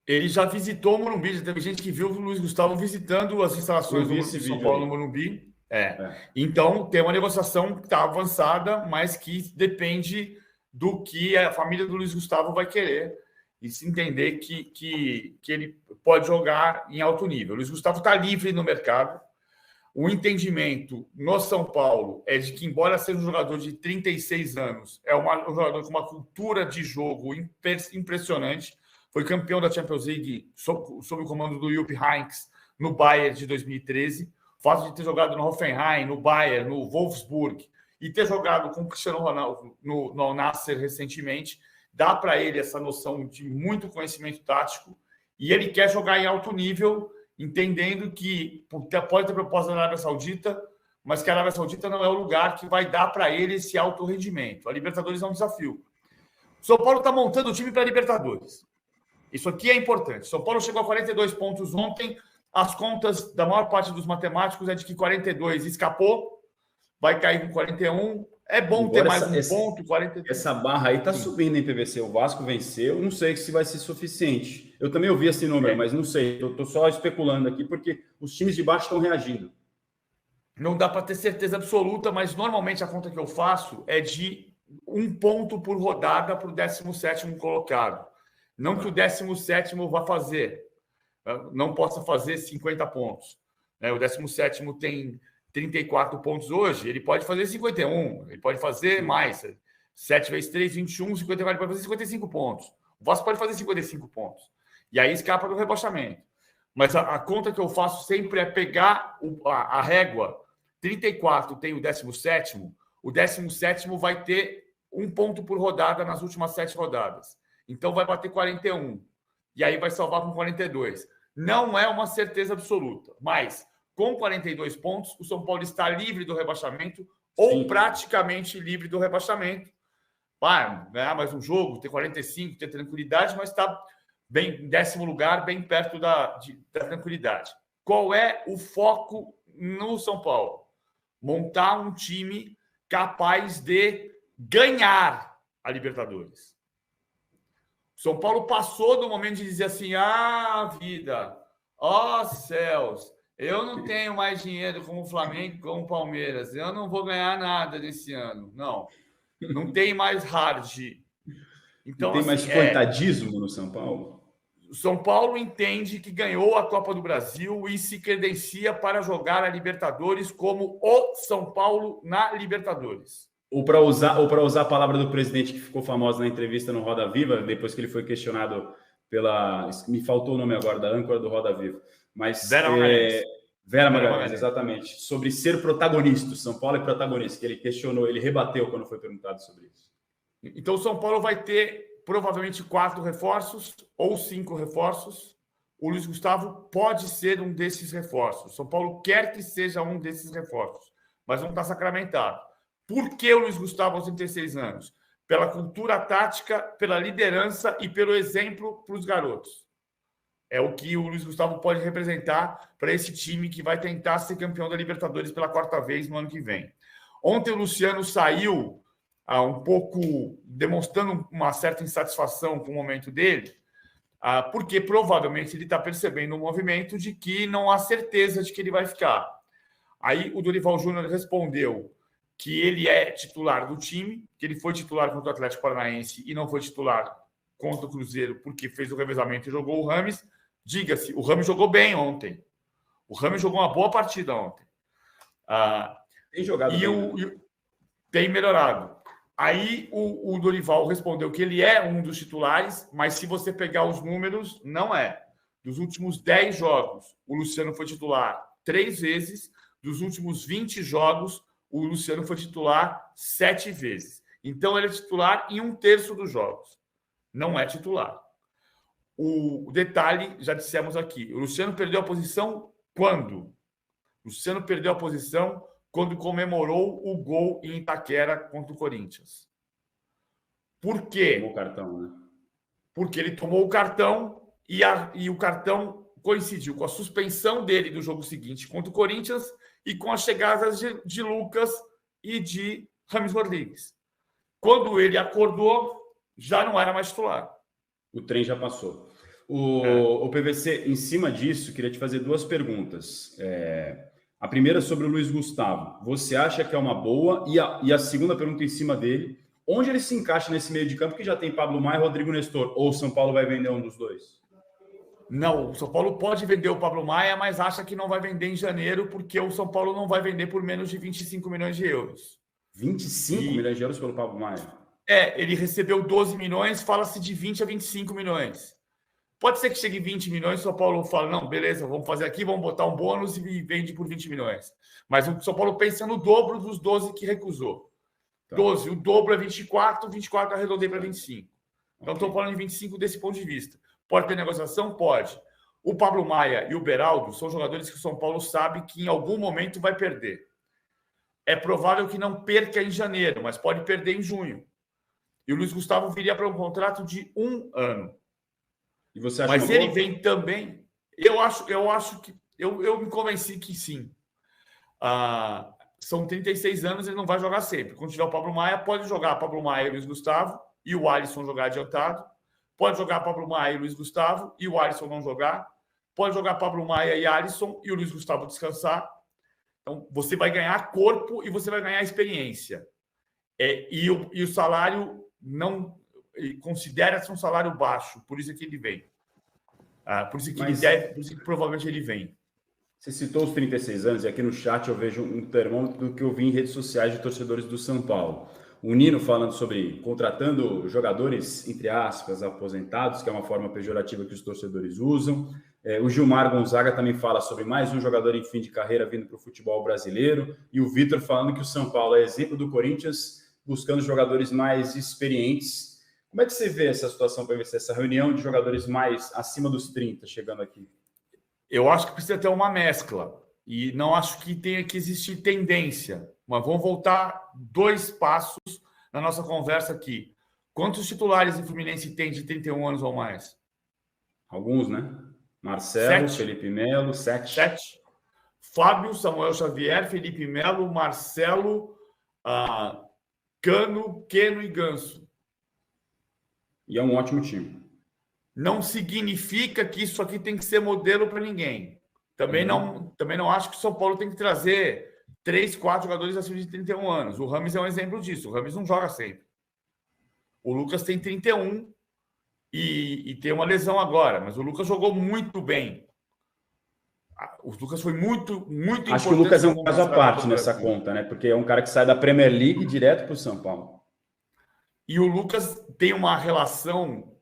Ele já visitou o Morumbi, já teve gente que viu o Luiz Gustavo visitando as instalações do São Paulo no Morumbi. Então, tem uma negociação que está avançada, mas que depende do que a família do Luiz Gustavo vai querer e se entender que ele pode jogar em alto nível. O Luiz Gustavo está livre no mercado. O entendimento no São Paulo é de que, embora seja um jogador de 36 anos, é um jogador com uma cultura de jogo impressionante. Foi campeão da Champions League sob o comando do Jupp Heynckes no Bayern de 2013. O fato de ter jogado no Hoffenheim, no Bayern, no Wolfsburg e ter jogado com o Cristiano Ronaldo no Al Nassr recentemente, dá para ele essa noção de muito conhecimento tático e ele quer jogar em alto nível, entendendo que pode ter proposta da Arábia Saudita, mas que a Arábia Saudita não é o lugar que vai dar para ele esse alto rendimento. A Libertadores é um desafio. O São Paulo está montando o time para a Libertadores. Isso aqui é importante. São Paulo chegou a 42 pontos ontem. As contas da maior parte dos matemáticos é de que 42 escapou, vai cair com 41. É bom ter mais um ponto. 42. Essa barra aí está subindo em PVC. O Vasco venceu. Não sei se vai ser suficiente. Eu também ouvi esse número, mas não sei. Estou só especulando aqui porque os times de baixo estão reagindo. Não dá para ter certeza absoluta, mas normalmente a conta que eu faço é de 1 ponto por rodada para o 17º colocado. Não que o 17º vá fazer, não possa fazer 50 pontos. O 17º tem 34 pontos hoje, ele pode fazer 51, ele pode fazer mais. 7 vezes 3, 21, 54, ele pode fazer 55 pontos. O Vasco pode fazer 55 pontos. E aí escapa do rebaixamento. Mas a conta que eu faço sempre é pegar a régua. 34 tem o 17º, o 17º vai ter 1 ponto por rodada nas últimas 7 rodadas. Então vai bater 41. E aí vai salvar com 42. Não é uma certeza absoluta, mas com 42 pontos, o São Paulo está livre do rebaixamento ou praticamente livre do rebaixamento. Vai ganhar mais um jogo, ter 45, ter tranquilidade, mas está bem em 10º lugar, bem perto da tranquilidade. Qual é o foco no São Paulo? Montar um time capaz de ganhar a Libertadores. São Paulo passou do momento de dizer assim, vida, céus, eu não tenho mais dinheiro como o Flamengo, como o Palmeiras, eu não vou ganhar nada desse ano. Não tem mais hard. Então, não tem mais coitadismo no São Paulo? O São Paulo entende que ganhou a Copa do Brasil e se credencia para jogar a Libertadores como o São Paulo na Libertadores. Ou para usar a palavra do presidente que ficou famosa na entrevista no Roda Viva, depois que ele foi questionado pela... Me faltou o nome agora, da âncora do Roda Viva. Mas Vera Magalhães, exatamente. Sobre ser protagonista. O São Paulo é protagonista, que ele questionou, ele rebateu quando foi perguntado sobre isso. Então o São Paulo vai ter provavelmente 4 reforços ou 5 reforços. O Luiz Gustavo pode ser um desses reforços. O São Paulo quer que seja um desses reforços, mas não está sacramentado. Por que o Luiz Gustavo aos 36 anos? Pela cultura tática, pela liderança e pelo exemplo para os garotos. É o que o Luiz Gustavo pode representar para esse time que vai tentar ser campeão da Libertadores pela 4ª vez no ano que vem. Ontem o Luciano saiu um pouco demonstrando uma certa insatisfação com o momento dele, porque provavelmente ele está percebendo um movimento de que não há certeza de que ele vai ficar. Aí o Dorival Júnior respondeu que ele é titular do time, que ele foi titular contra o Atlético Paranaense e não foi titular contra o Cruzeiro porque fez o revezamento e jogou o Rames. Diga-se, o Rames jogou bem ontem. O Rames jogou uma boa partida ontem. Tem jogado bem. Tem melhorado. Aí o Dorival respondeu que ele é um dos titulares, mas se você pegar os números, não é. Dos últimos 10 jogos, o Luciano foi titular 3 vezes. Dos últimos 20 jogos, o Luciano foi titular 7 vezes. Então, ele é titular em 1/3 dos jogos. Não é titular. O detalhe, já dissemos aqui, o Luciano perdeu a posição quando? O Luciano perdeu a posição quando comemorou o gol em Itaquera contra o Corinthians. Por quê? Tomou o cartão, né? Porque ele tomou o cartão e o cartão coincidiu com a suspensão dele do jogo seguinte contra o Corinthians e com as chegadas de Lucas e de Rames Rodrigues. Quando ele acordou, já não era mais titular. O trem já passou. O PVC, em cima disso, queria te fazer duas perguntas. A primeira sobre o Luiz Gustavo. Você acha que é uma boa? E a segunda pergunta em cima dele, onde ele se encaixa nesse meio de campo que já tem Pablo Maia e Rodrigo Nestor? Ou o São Paulo vai vender um dos dois? Não, o São Paulo pode vender o Pablo Maia, mas acha que não vai vender em janeiro, porque o São Paulo não vai vender por menos de 25 milhões de euros. 25 milhões de euros pelo Pablo Maia? Ele recebeu 12 milhões, fala-se de 20 a 25 milhões. Pode ser que chegue 20 milhões, o São Paulo fala, não, beleza, vamos fazer aqui, vamos botar um bônus e vende por 20 milhões. Mas o São Paulo pensa no dobro dos 12 que recusou. Tá. 12, o dobro é 24, 24 arredondei para 25. Então, estou falando de 25 desse ponto de vista. Pode ter negociação? Pode. O Pablo Maia e o Beraldo são jogadores que o São Paulo sabe que em algum momento vai perder. É provável que não perca em janeiro, mas pode perder em junho. E o Luiz Gustavo viria para um contrato de 1 ano. E você acha mas ele vem também. Eu acho que eu me convenci que sim. São 36 anos, ele não vai jogar sempre. Quando tiver o Pablo Maia, pode jogar Pablo Maia e Luiz Gustavo e o Alisson jogar adiantado. Pode jogar Pablo Maia e Luiz Gustavo e o Alisson não jogar. Pode jogar Pablo Maia e Alisson e o Luiz Gustavo descansar. Então, você vai ganhar corpo e você vai ganhar experiência. E o salário não considera-se um salário baixo, por isso que ele vem. Por isso que provavelmente ele vem. Você citou os 36 anos e aqui no chat eu vejo um termômetro do que eu vi em redes sociais de torcedores do São Paulo. O Nino falando sobre contratando jogadores, entre aspas, aposentados, que é uma forma pejorativa que os torcedores usam. O Gilmar Gonzaga também fala sobre mais um jogador em fim de carreira vindo para o futebol brasileiro. E o Vitor falando que o São Paulo é exemplo do Corinthians, buscando jogadores mais experientes. Como é que você vê essa situação, PVC, essa reunião de jogadores mais acima dos 30 chegando aqui? Eu acho que precisa ter uma mescla. E não acho que tenha que existir tendência. Mas vamos voltar 2 passos na nossa conversa aqui. Quantos titulares o Fluminense tem de 31 anos ou mais? Alguns, né? Marcelo, 7. Felipe Melo, 7. Fábio, Samuel Xavier, Felipe Melo, Marcelo, Cano, Queno e Ganso. E é um ótimo time. Não significa que isso aqui tem que ser modelo para ninguém. Também não acho que o São Paulo tem que trazer 3, 4 jogadores acima de 31 anos. O Rames é um exemplo disso. O Rames não joga sempre. O Lucas tem 31 e tem uma lesão agora, mas o Lucas jogou muito bem. O Lucas foi muito importante. Acho que o Lucas é um caso à parte nessa conta, né? Porque é um cara que sai da Premier League direto para o São Paulo. E o Lucas tem uma relação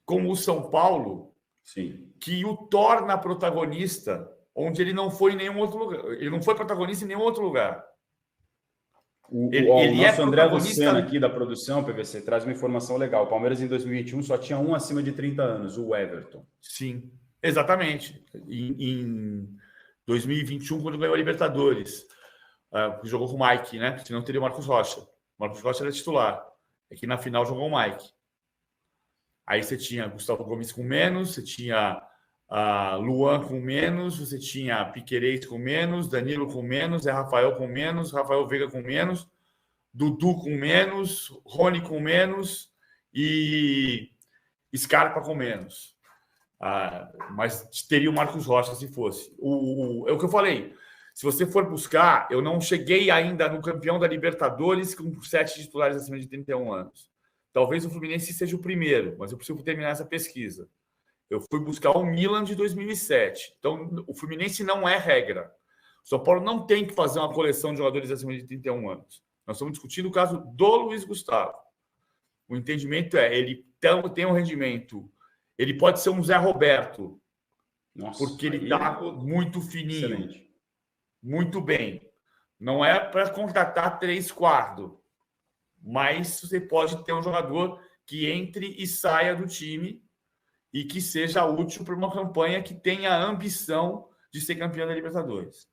com o São Paulo, sim, que o torna protagonista, onde ele não foi em nenhum outro lugar. Ele não foi protagonista em nenhum outro lugar. O nosso André Lucena aqui da produção, PVC, traz uma informação legal. O Palmeiras em 2021 só tinha um acima de 30 anos, o Everton. Sim, exatamente. Em 2021, quando ganhou a Libertadores, jogou com o Mike, né? Senão teria o Marcos Rocha. O Marcos Rocha era titular. Aqui na final jogou o Mike. Aí você tinha Gustavo Gomes com menos, você tinha Luan com menos, você tinha Piquerez com menos, Danilo com menos, Rafael com menos, Rafael Veiga com menos, Dudu com menos, Rony com menos e Scarpa com menos. Mas teria o Marcos Rocha se fosse. É o que eu falei. Se você for buscar, eu não cheguei ainda no campeão da Libertadores com 7 titulares acima de 31 anos. Talvez o Fluminense seja o primeiro, mas eu preciso terminar essa pesquisa. Eu fui buscar o Milan de 2007. Então, o Fluminense não é regra. O São Paulo não tem que fazer uma coleção de jogadores acima de 31 anos. Nós estamos discutindo o caso do Luiz Gustavo. O entendimento ele tem um rendimento. Ele pode ser um Zé Roberto, porque ele está muito fininho. Excelente. Muito bem. Não é para contratar 3 quartos. Mas você pode ter um jogador que entre e saia do time e que seja útil para uma campanha que tenha a ambição de ser campeão da Libertadores.